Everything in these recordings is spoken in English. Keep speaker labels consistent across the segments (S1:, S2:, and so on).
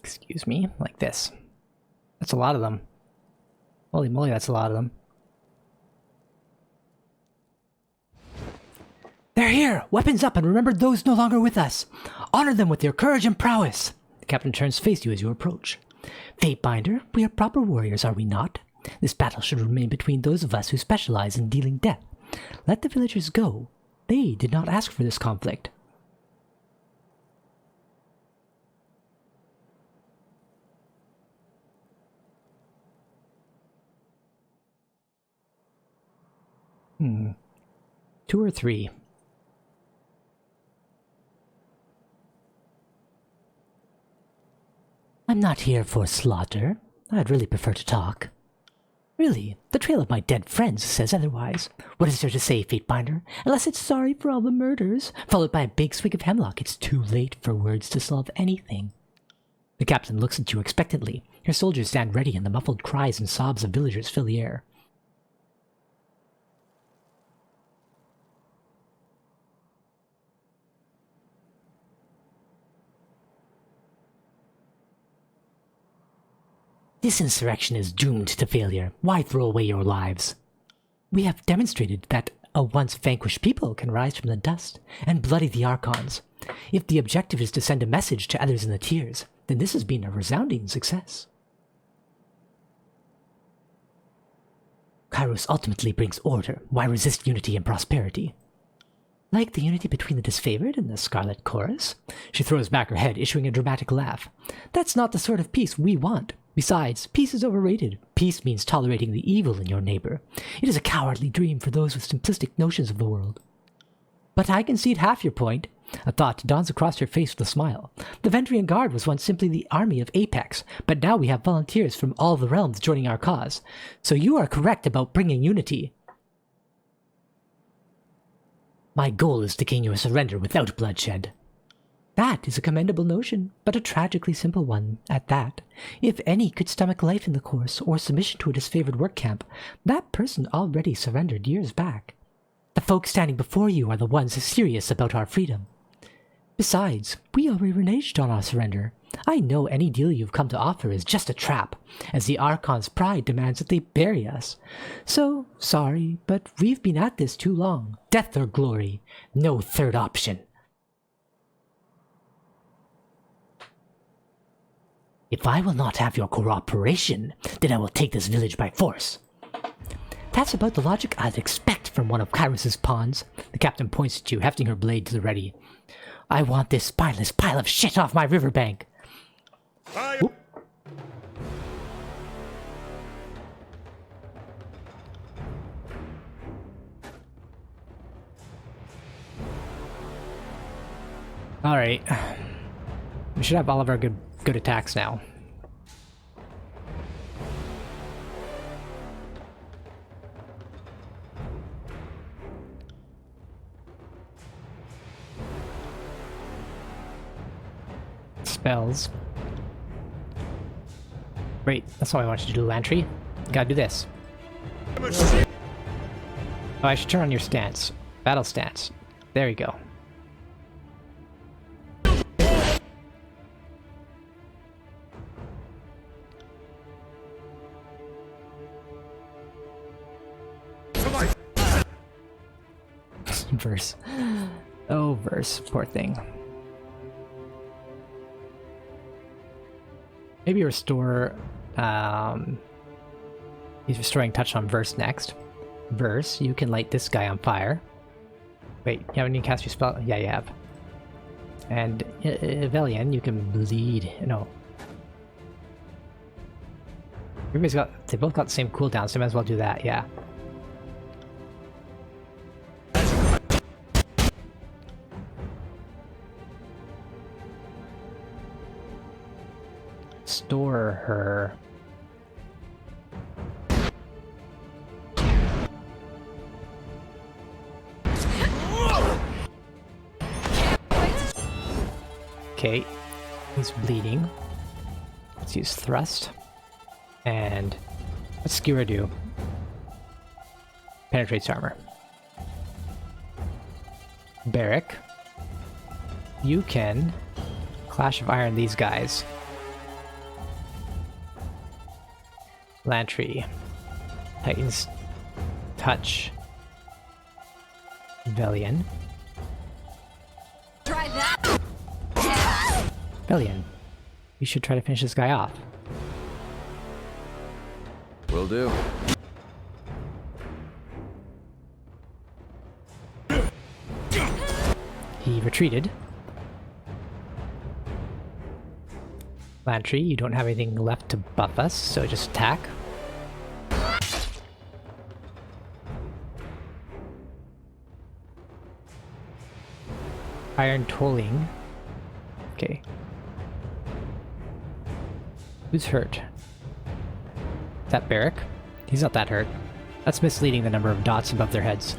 S1: excuse me, like this. That's a lot of them. Holy moly, that's a lot of them. They're here! Weapons up, and remember those no longer with us! Honor them with your courage and prowess! The captain turns to face you as you approach. Fatebinder, we are proper warriors, are we not? This battle should remain between those of us who specialize in dealing death. Let the villagers go. They did not ask for this conflict. Two or three. I'm not here for slaughter. I'd really prefer to talk. Really, the trail of my dead friends says otherwise. What is there to say, Fatebinder? Unless it's sorry for all the murders, followed by a big swig of hemlock, it's too late for words to solve anything. The captain looks at you expectantly. Her soldiers stand ready, and the muffled cries and sobs of villagers fill the air. This insurrection is doomed to failure. Why throw away your lives? We have demonstrated that a once vanquished people can rise from the dust and bloody the Archons. If the objective is to send a message to others in the tiers, then this has been a resounding success. Kairos ultimately brings order. Why resist unity and prosperity? Like the unity between the disfavored and the Scarlet Chorus? She throws back her head, issuing a dramatic laugh. That's not the sort of peace we want. Besides, peace is overrated. Peace means tolerating the evil in your neighbor. It is a cowardly dream for those with simplistic notions of the world. But I concede half your point. A thought dawns across her face with a smile. The Vendrian Guard was once simply the army of Apex, but now we have volunteers from all the realms joining our cause. So you are correct about bringing unity. My goal is to gain your surrender without bloodshed. That is a commendable notion, but a tragically simple one at that. If any could stomach life in the course, or submission to a disfavored work camp, that person already surrendered years back. The folk standing before you are the ones serious about our freedom. Besides, we already reneged on our surrender. I know any deal you've come to offer is just a trap, as the Archon's pride demands that they bury us. So, sorry, but we've been at this too long. Death or glory. No third option. If I will not have your cooperation, then I will take this village by force. That's about the logic I'd expect from one of Kairos' pawns. The captain points at you, hefting her blade to the ready. I want this spineless pile of shit off my riverbank. Oop. Alright. We should have all of our good attacks now. Spells. Great, that's all I want you to do, Lantry. You gotta do this. Oh, I should turn on your stance. Battle stance. There you go. Verse. Oh, Verse. Poor thing. Maybe restore... he's restoring touch on Verse next. Verse, you can light this guy on fire. Wait, you haven't even cast your spell? Yeah, you have. And Velian, you can bleed... No. Everybody's got... They both got the same cooldown, so I might as well do that, yeah. Store her. Okay, he's bleeding. Let's use thrust. And what's Skewer do? Penetrates armor. Barrack, you can Clash of Iron these guys. Lantry. Titan's Touch. Velian.
S2: Try that.
S1: Velian. You should try to finish this guy off.
S3: Will do.
S1: He retreated. Lantry, you don't have anything left to buff us, so just attack. Iron Tolling. Okay. Who's hurt? Is that Barrack? He's not that hurt. That's misleading, the number of dots above their heads.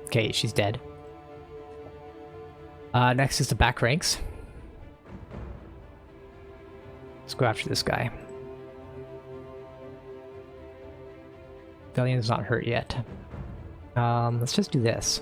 S1: Okay, she's dead. Next is the back ranks. Let's go after this guy. Velian's not hurt yet. Let's just do this.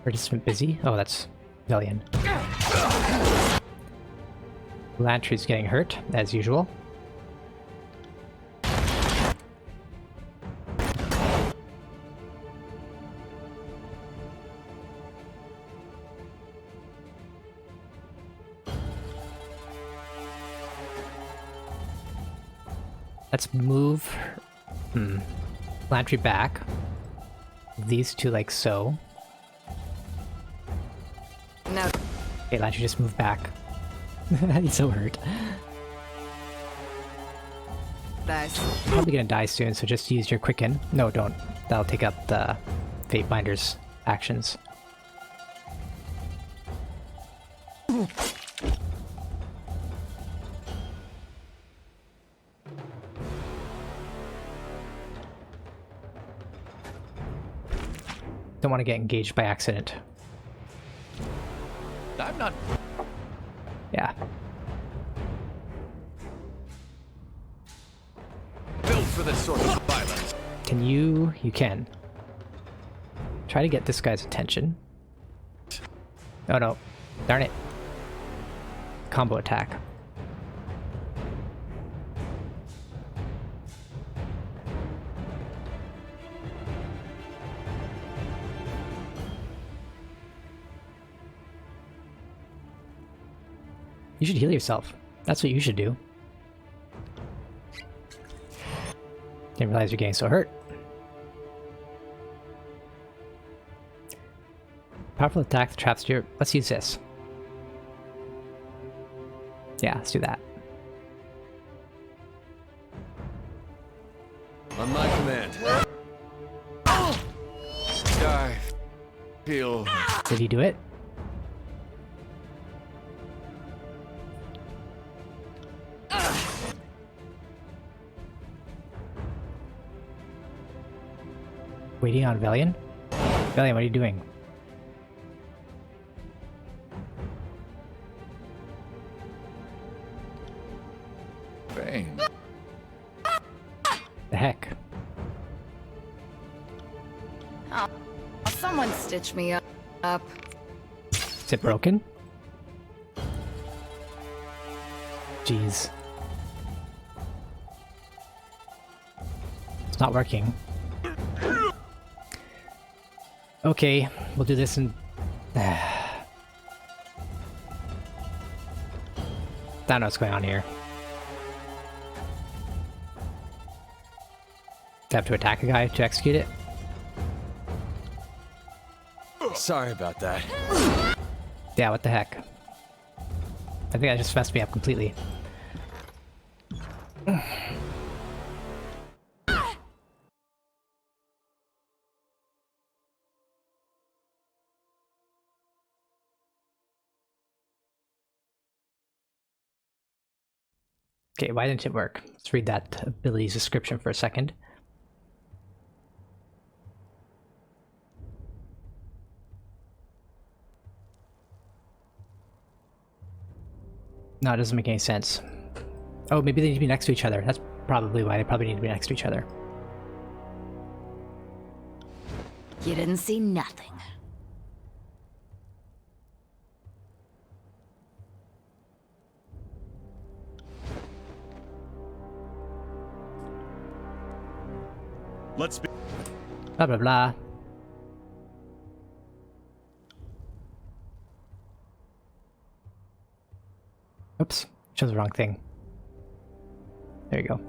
S1: Participant busy? Oh, that's Velian. Lantry's getting hurt, as usual. Let's move Lantry back. These two like so.
S2: No.
S1: Okay, Lantry just move back. He's so hurt.
S2: Nice.
S1: Probably gonna die soon, so just use your Quicken. No, don't. That'll take up the Fate Binder's actions. Don't want to get engaged by accident.
S3: I'm not.
S1: Yeah.
S3: Built for this sort of violence.
S1: Can you? You can. Try to get this guy's attention. Oh no. Darn it. Combo attack. You should heal yourself. That's what you should do. Didn't realize you're getting so hurt. Powerful attack traps your... Let's use this. Yeah, let's do that.
S3: On my command. I feel.
S1: Did he do it? Waiting on Velian? Velian, what are you doing?
S3: Pain.
S1: The heck?
S2: Oh, someone stitch me up.
S1: Is it broken? Jeez. It's not working. Okay, we'll do this in... I don't know what's going on here. Do I have to attack a guy to execute it?
S3: Sorry about that.
S1: Yeah, what the heck? I think that just messed me up completely. Okay, why didn't it work? Let's read that ability's description for a second. No, it doesn't make any sense. Oh, maybe they need to be next to each other. That's probably why they probably need to be next to each other.
S2: You didn't see nothing.
S4: Let's be.
S1: Blah blah blah. Oops, chose the wrong thing. There you go.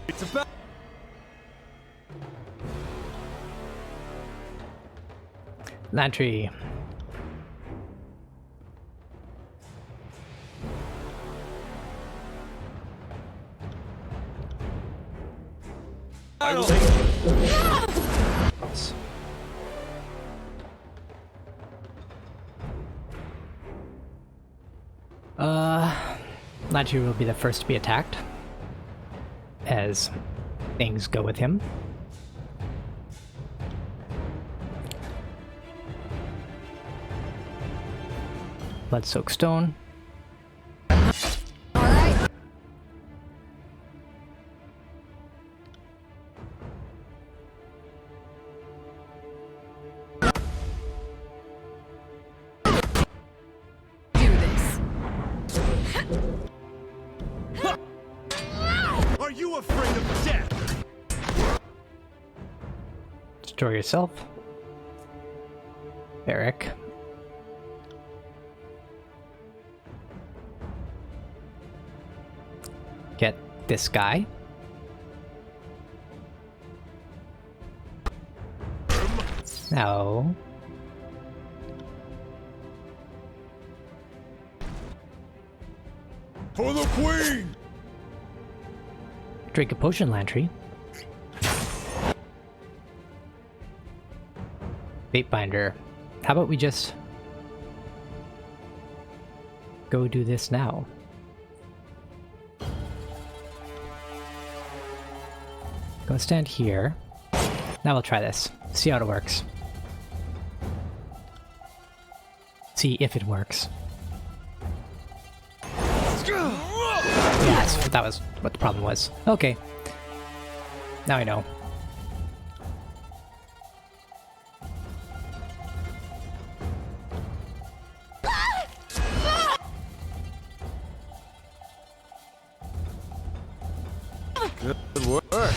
S4: It's about.
S1: Lantry. Oops. Lantry will be the first to be attacked, as things go with him. Blood-soaked stone.
S2: Alright. Do this.
S4: Are you afraid of death?
S1: Destroy yourself. Eric. Get this guy. No.
S4: For the queen!
S1: Drink a potion, Lantry. Fate Binder. How about we just go do this now? Go stand here. Now we'll try this. See how it works. See if it works. Yes, that was what the problem was. Okay. Now I know.
S3: Good work.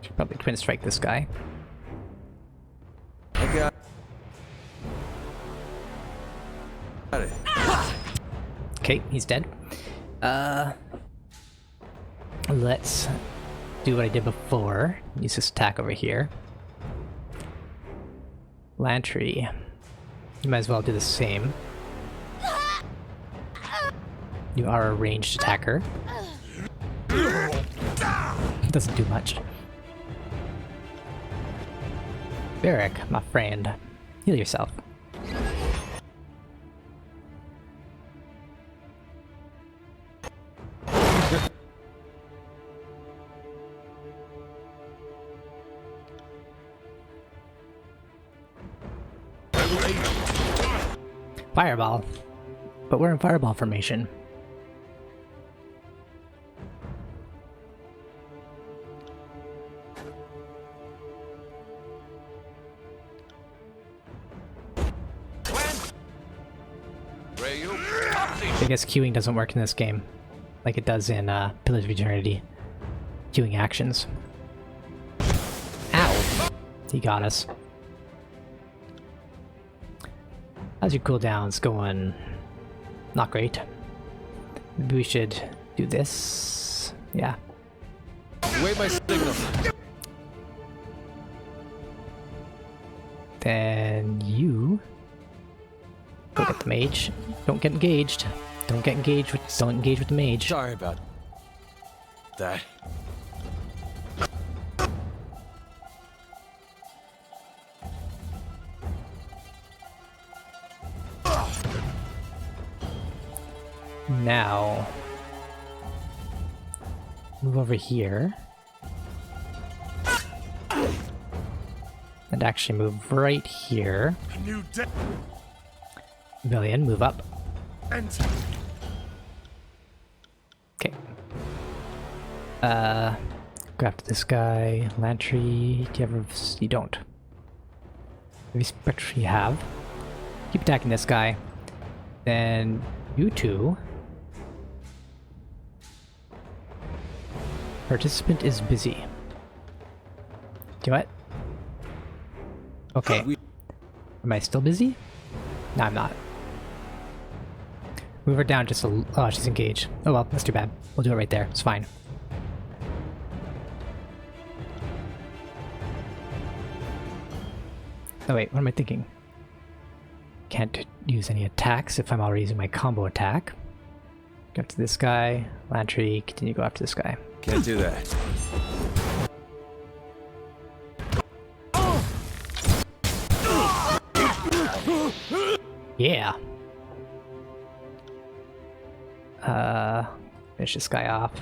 S1: Should probably twin strike this guy.
S3: I got it.
S1: Okay, he's dead. Let's do what I did before. Use this attack over here. Lantry. You might as well do the same. You are a ranged attacker. Doesn't do much. Barrick, my friend. Heal yourself. Fireball. But we're in fireball formation. I guess queuing doesn't work in this game like it does in Pillars of Eternity. Queuing actions. Ow! He got us. How's your cooldowns going? Not great. Maybe we should do this. Yeah.
S3: Wait my signal.
S1: Then you go get the mage. Don't get engaged. Don't engage with the mage.
S3: Sorry about that.
S1: Now, move over here. And actually move right here.
S4: A new day.
S1: Million, move up.
S4: Enter.
S1: Okay. Go after this guy. Lantry, do you ever... You don't. Maybe Spectre you have. Keep attacking this guy. Then you two. Participant is busy. Do what? Okay. Am I still busy? No, I'm not. Move her down just a... Oh, she's engaged. Oh well, that's too bad. We'll do it right there. It's fine. Oh wait, what am I thinking? Can't use any attacks if I'm already using my combo attack. Go to this guy. Lantry, continue to go after this guy.
S3: Can't do that.
S1: Yeah. Finish this guy off.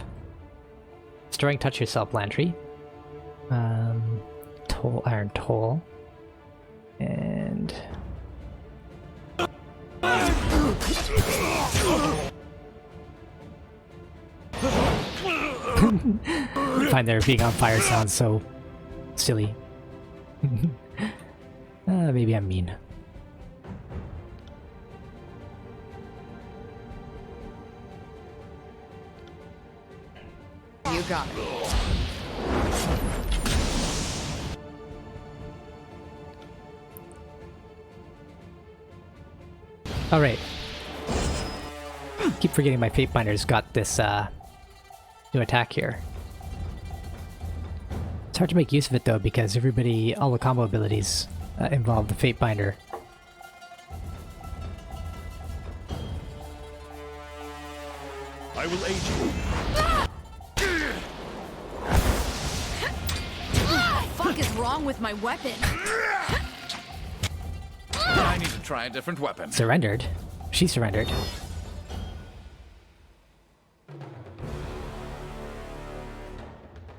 S1: Stirring touch yourself, Lantry. Toll, iron toll. And... I find their being on fire sounds so silly. Maybe I'm mean.
S2: You got it.
S1: Alright. Keep forgetting my Fate Binder's got this new attack here. It's hard to make use of it though because everybody, all the combo abilities involve the Fate Binder.
S4: I will aid you.
S2: What the fuck is wrong with my weapon?
S3: I need to try a different weapon.
S1: Surrendered? She surrendered.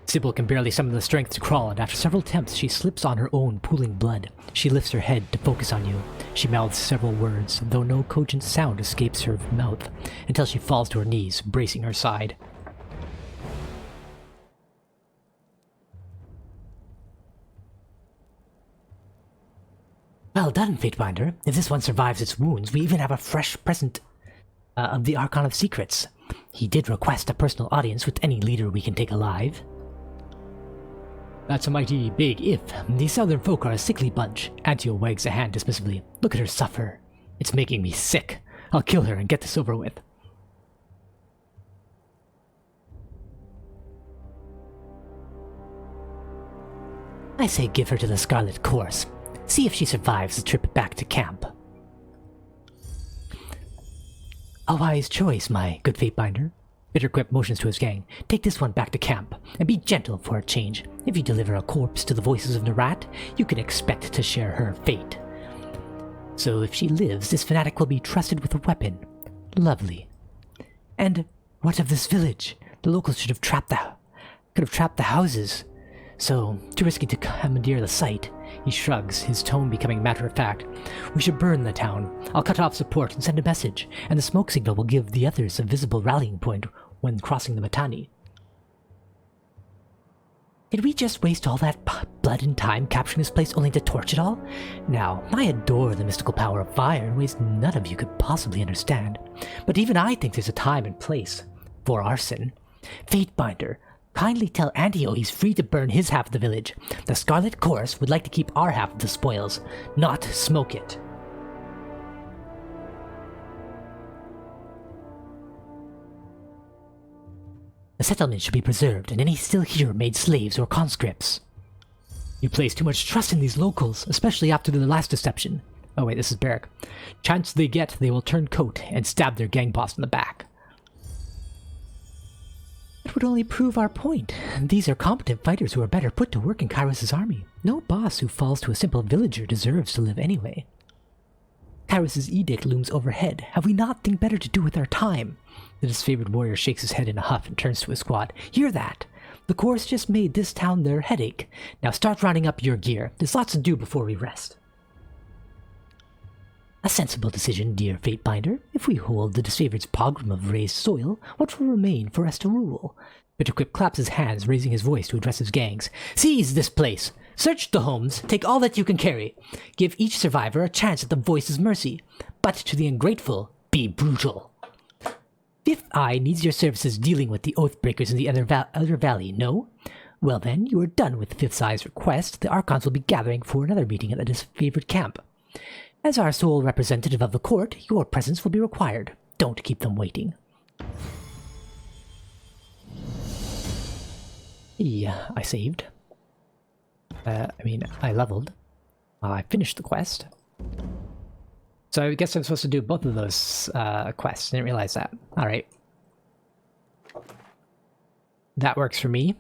S1: Sybil can barely summon the strength to crawl, and after several attempts, she slips on her own pooling blood. She lifts her head to focus on you. She mouths several words, though no cogent sound escapes her mouth, until she falls to her knees, bracing her side. Well done, Fatebinder. If this one survives its wounds, we even have a fresh present of the Archon of Secrets. He did request a personal audience with any leader we can take alive. That's a mighty big if. The southern folk are a sickly bunch. Antio wags a hand dismissively. Look at her suffer. It's making me sick. I'll kill her and get this over with. I say give her to the Scarlet Course. See if she survives the trip back to camp. A wise choice, my good Fatebinder. Bitterquip motions to his gang. Take this one back to camp, and be gentle for a change. If you deliver a corpse to the voices of Narat, you can expect to share her fate. So if she lives, this fanatic will be trusted with a weapon. Lovely. And what of this village? The locals could have trapped the houses. So, too risky to commandeer the site. He shrugs, his tone becoming matter-of-fact. We should burn the town. I'll cut off support and send a message, and the smoke signal will give the others a visible rallying point when crossing the Matani. Did we just waste all that blood and time capturing this place only to torch it all? Now, I adore the mystical power of fire in ways none of you could possibly understand. But even I think there's a time and place for arson. Fatebinder, kindly tell Antio he's free to burn his half of the village. The Scarlet Chorus would like to keep our half of the spoils, not smoke it. The settlement should be preserved, and any still here made slaves or conscripts. You place too much trust in these locals, especially after their last deception. Oh wait, this is Barrack. Chance they get, they will turn coat and stab their gang boss in the back. It would only prove our point. These are competent fighters who are better put to work in Kairos' army. No boss who falls to a simple villager deserves to live anyway. Kyros's edict looms overhead. Have we not thing better to do with our time? The disfavored warrior shakes his head in a huff and turns to his squad. Hear that? The chorus just made this town their headache. Now start rounding up your gear. There's lots to do before we rest. A sensible decision, dear Fatebinder. If we hold the disfavored's pogrom of raised soil, what will remain for us to rule? Bitterquip claps his hands, raising his voice to address his gangs. Seize this place! Search the homes, take all that you can carry. Give each survivor a chance at the voice's mercy. But to the ungrateful, be brutal. Fifth Eye needs your services dealing with the Oathbreakers in the other valley, no? Well then, you are done with Fifth Eye's request. The Archons will be gathering for another meeting at the disfavored camp. As our sole representative of the court, your presence will be required. Don't keep them waiting. Yeah, I saved. I leveled. I finished the quest. So I guess I'm supposed to do both of those quests. Didn't realize that. Alright. That works for me.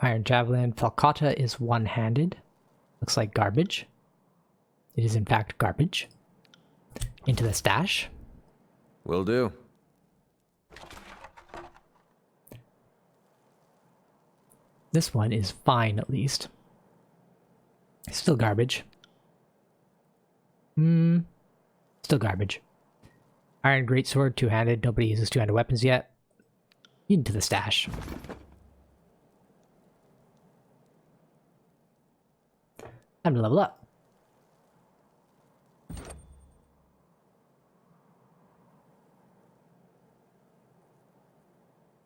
S1: Iron Javelin. Falcata is one-handed. Looks like garbage. It is in fact garbage. Into the stash.
S3: Will do.
S1: This one is fine, at least. Still garbage. Still garbage. Iron Greatsword, two-handed. Nobody uses two-handed weapons yet. Into the stash. Time to level up.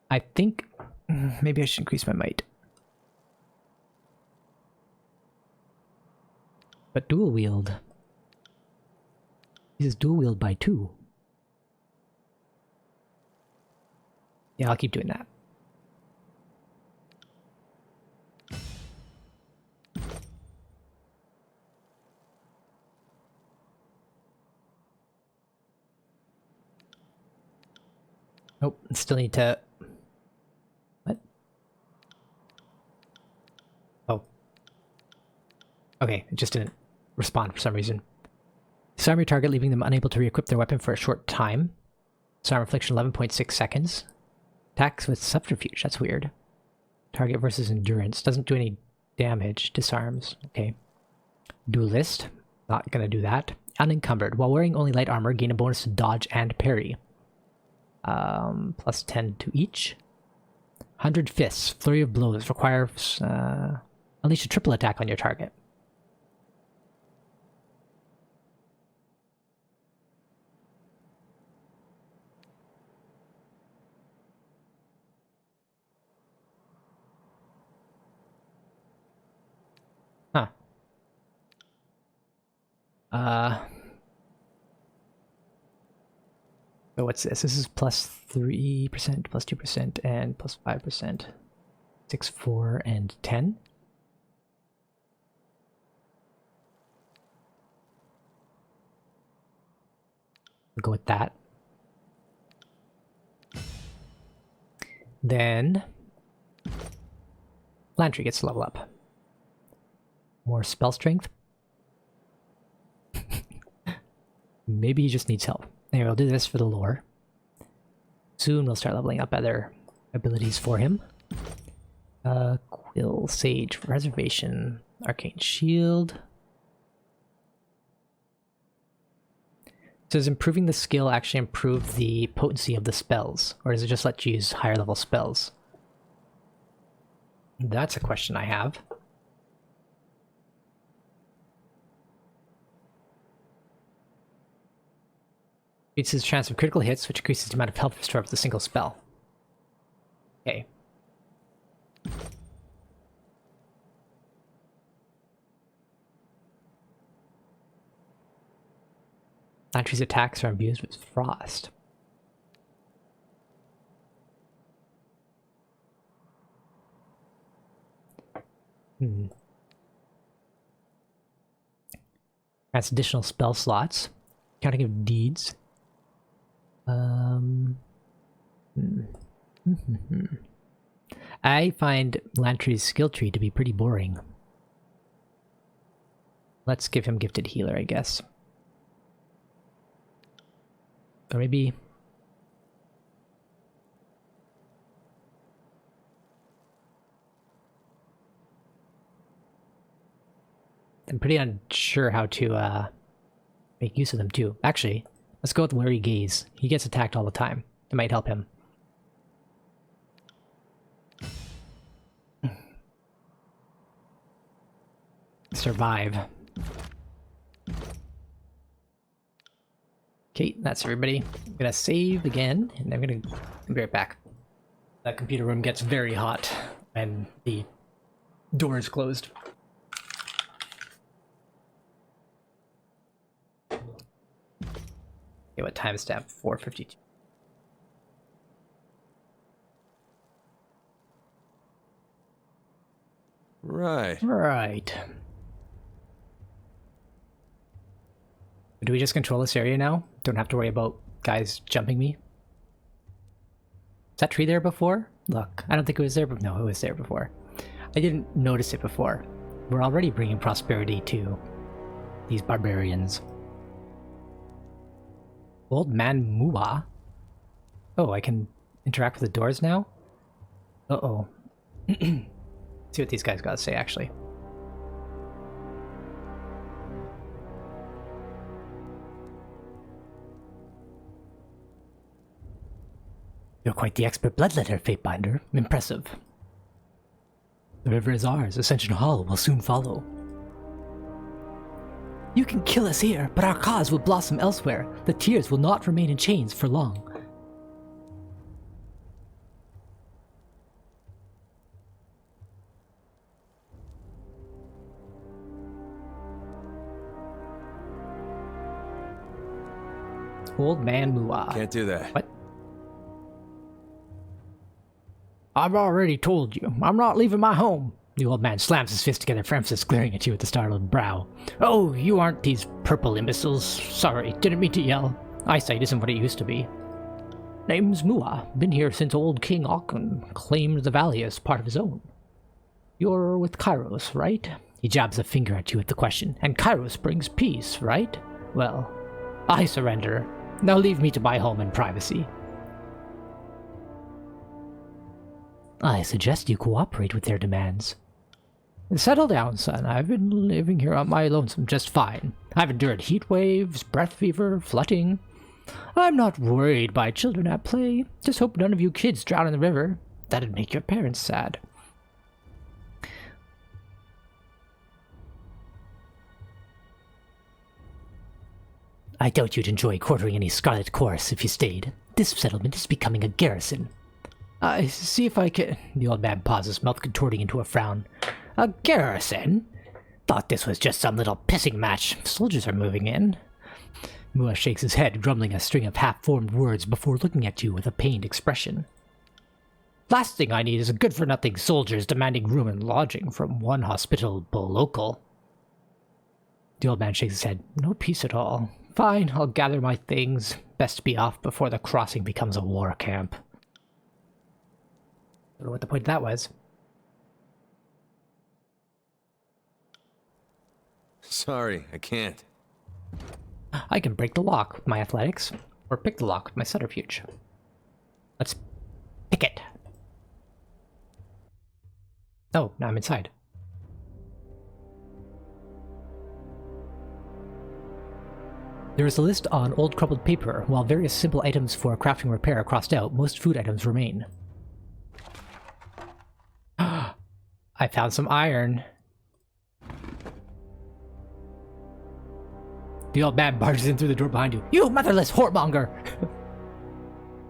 S1: I think maybe I should increase my might. But dual wield. This is dual wield by 2. Yeah, I'll keep doing that. Nope, still need to... What? Oh. Okay, it just didn't respond for some reason. Disarm your target, leaving them unable to re-equip their weapon for a short time. Disarm infliction 11.6 seconds. Attacks with subterfuge, that's weird. Target versus endurance, doesn't do any damage. Disarms, okay. Duelist, not gonna do that. Unencumbered, while wearing only light armor, gain a bonus to dodge and parry. Plus 10 to each. 100 Fists, Flurry of Blows, requires unleash a triple attack on your target. Huh. So what's this? This is plus 3%, plus 2%, and plus 5%. 6, 4, and 10. We'll go with that. Then Lantry gets to level up. More spell strength. Maybe he just needs help. Anyway, we'll do this for the lore. Soon we'll start leveling up other abilities for him. Quill, Sage, Reservation, Arcane Shield. Does improving the skill actually improve the potency of the spells? Or does it just let you use higher level spells? That's a question I have. Increases chance of critical hits, which increases the amount of health restored with a single spell. Okay. Lantry's attacks are imbued with frost. That's additional spell slots. Counting of deeds. I find Lantry's skill tree to be pretty boring. Let's give him Gifted Healer, I guess. Or maybe... I'm pretty unsure how to make use of them too. Actually, let's go with Wary Gaze. He gets attacked all the time. It might help him. Survive. Okay, that's everybody. I'm gonna save again, and I'm gonna be right back. That computer room gets very hot when the door is closed. Okay, what timestamp? 4:52.
S3: Right.
S1: Right. Do we just control this area now? Don't have to worry about guys jumping me? Is that tree there before? Look, I don't think it was there, but no, it was there before. I didn't notice it before. We're already bringing prosperity to these barbarians. Old Man Mua? Oh, I can interact with the doors now? Uh-oh. See what these guys gotta say, actually. You're quite the expert bloodletter, Fatebinder. Impressive. The river is ours. Ascension Hall will soon follow. You can kill us here, but our cause will blossom elsewhere. The tears will not remain in chains for long. Old Man Mua.
S3: Can't do that.
S1: What? I've already told you. I'm not leaving my home. The old man slams his fist together for emphasis, glaring at you with a startled brow. Oh, you aren't these purple imbeciles. Sorry, didn't mean to yell. Eyesight isn't what it used to be. Name's Mua. Been here since old King Auckland claimed the valley as part of his own. You're with Kairos, right? He jabs a finger at you with the question. And Kairos brings peace, right? Well, I surrender. Now leave me to my home and privacy. I suggest you cooperate with their demands. Settle down, son. I've been living here on my lonesome just fine. I've endured heat waves, breath fever, flooding. I'm not worried by children at play. Just hope none of you kids drown in the river. That'd make your parents sad. I doubt you'd enjoy quartering any Scarlet Chorus if you stayed. This settlement is becoming a garrison. See if I can... The old man pauses, mouth contorting into a frown. A garrison? Thought this was just some little pissing match. Soldiers are moving in. Mua shakes his head, grumbling a string of half-formed words before looking at you with a pained expression. Last thing I need is good-for-nothing soldiers demanding room and lodging from one hospitable local. The old man shakes his head. No peace at all. Fine, I'll gather my things. Best be off before the crossing becomes a war camp. I don't know what the point of that was.
S3: Sorry, I can't.
S1: I can break the lock with my athletics, or pick the lock with my subterfuge. Let's pick it. Oh, now I'm inside. There is a list on old crumpled paper. While various simple items for crafting repair are crossed out, most food items remain. I found some iron. The old man barges in through the door behind you. You motherless whoremonger!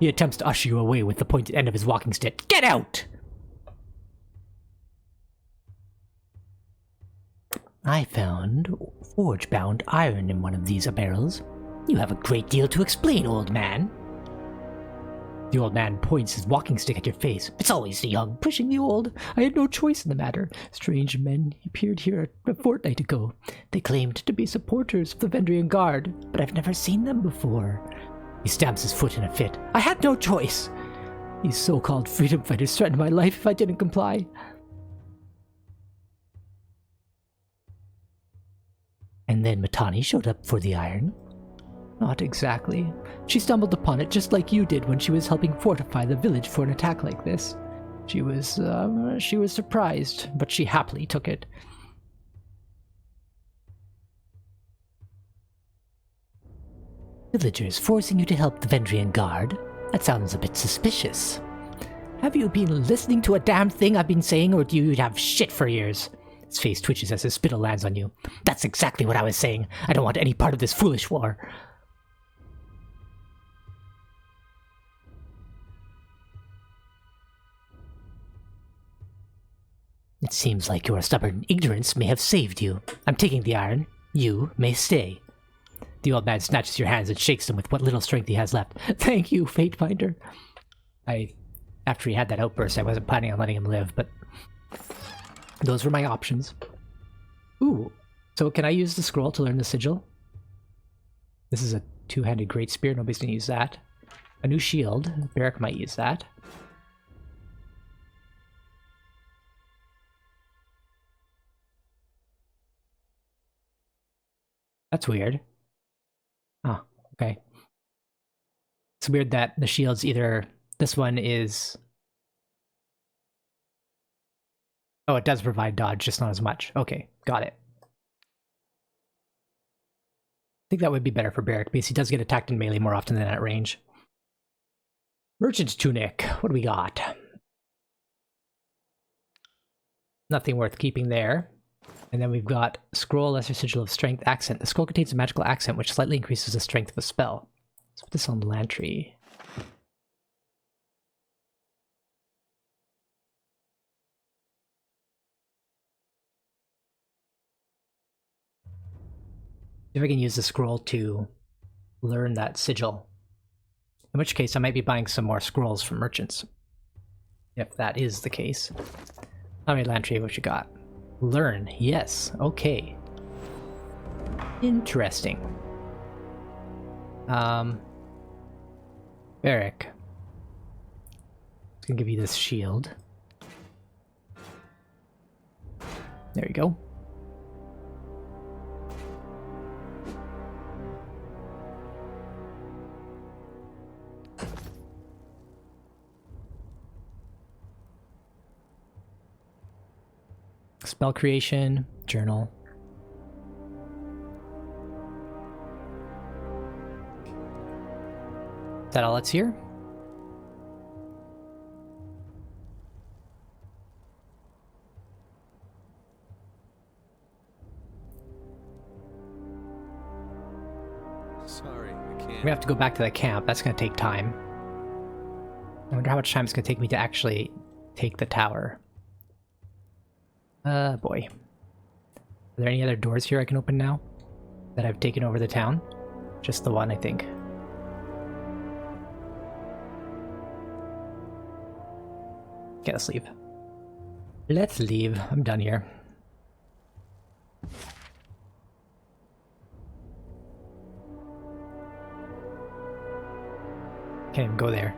S1: He attempts to usher you away with the pointed end of his walking stick. Get out! I found forge-bound iron in one of these barrels. You have a great deal to explain, old man. The old man points his walking stick at your face. It's always the young pushing the old. I had no choice in the matter. Strange men appeared here a fortnight ago. They claimed to be supporters of the Vendrian Guard, but I've never seen them before. He stamps his foot in a fit. I had no choice. These so-called freedom fighters threatened my life if I didn't comply. And then Matani showed up for the iron. Not exactly. She stumbled upon it just like you did when she was helping fortify the village for an attack like this. She was surprised, but she happily took it. Villagers forcing you to help the Vendrian Guard? That sounds a bit suspicious. Have you been listening to a damn thing I've been saying, or do you have shit for ears? His face twitches as his spittle lands on you. That's exactly what I was saying. I don't want any part of this foolish war. It seems like your stubborn ignorance may have saved you. I'm taking the iron. You may stay. The old man snatches your hands and shakes them with what little strength he has left. Thank you, Fatefinder. After he had that outburst, I wasn't planning on letting him live, but those were my options. Ooh, so can I use the scroll to learn the sigil? This is a two-handed great spear. Nobody's gonna use that. A new shield. Barrack might use that. That's weird. Oh, okay. It's weird that the shield's either... This one is... Oh, it does provide dodge, just not as much. Okay, got it. I think that would be better for Barrack, because he does get attacked in melee more often than at range. Merchant's Tunic. What do we got? Nothing worth keeping there. And then we've got Scroll, Lesser Sigil of Strength, Accent. The scroll contains a magical accent which slightly increases the strength of a spell. Let's put this on Lantry. If I can use the scroll to learn that sigil. In which case I might be buying some more scrolls from merchants. If that is the case. Alright, Lantry, what you got? Learn, yes, okay. Interesting. Barrack. It's gonna give you this shield. There you go. Spell creation, journal. Is that all that's here?
S3: Sorry, I can't.
S1: We have to go back to the camp. That's going to take time. I wonder how much time it's going to take me to actually take the tower. Boy. Are there any other doors here I can open now? That I've taken over the town? Just the one, I think. Okay, let's leave. Let's leave. I'm done here. Can't even go there.